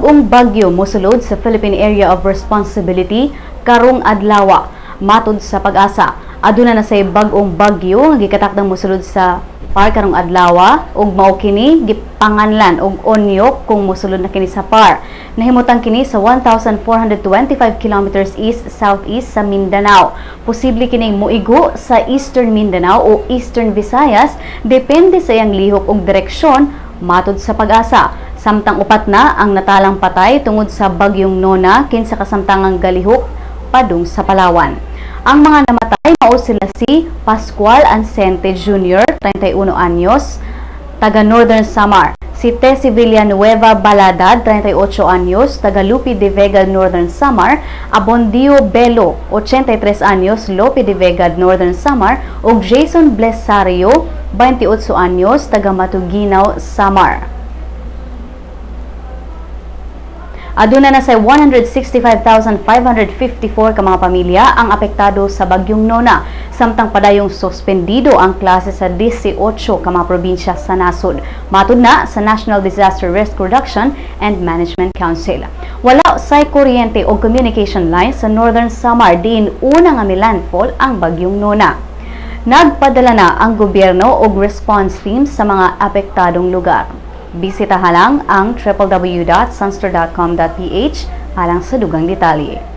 Bag-ong bagyo mosulod sa Philippine Area of Responsibility karong adlaw. Matod sa Pag-asa, aduna na say bag-ong bagyo nga gikatakdang mosulod sa PAR karong adlaw ug mao kini gipanganlan og Onyok kung mosulod na kini sa PAR. Nahimutang kini sa 1,425 kilometers east-southeast sa Mindanao. Posible kining moigo sa Eastern Mindanao o Eastern Visayas depende sa iyang lihok ug direksyon, matod sa Pag-asa. Samtang upat na ang natalang patay tungod sa bagyong Nona kinsa kasamtangang galihok padung sa Palawan. Ang mga namatay mao sila si Pascual Ancente Jr., 31 anyos, taga Northern Samar; si Tessie Villanueva Baladad, 38 anyos, taga Lupi de Vega, Northern Samar; Abondio Belo, 83 anyos, Lope de Vega, Northern Samar; ug Jason Blesario, 28 anyos, taga Matuginaw, Samar. Aduna na sa 165,554 ka mga pamilya ang apektado sa bagyong Nona, samtang padayong suspendido ang klase sa 18 ka mga probinsya sa nasod. Matud na sa National Disaster Risk Reduction and Management Council. Wala say kuryente o communication line sa Northern Samar diin una nga milandfall ang bagyong Nona. Nagpadala na ang gobyerno og response team sa mga apektadong lugar. Bisitahan lang ang www.sunstar.com.ph alang sa dugang detalye.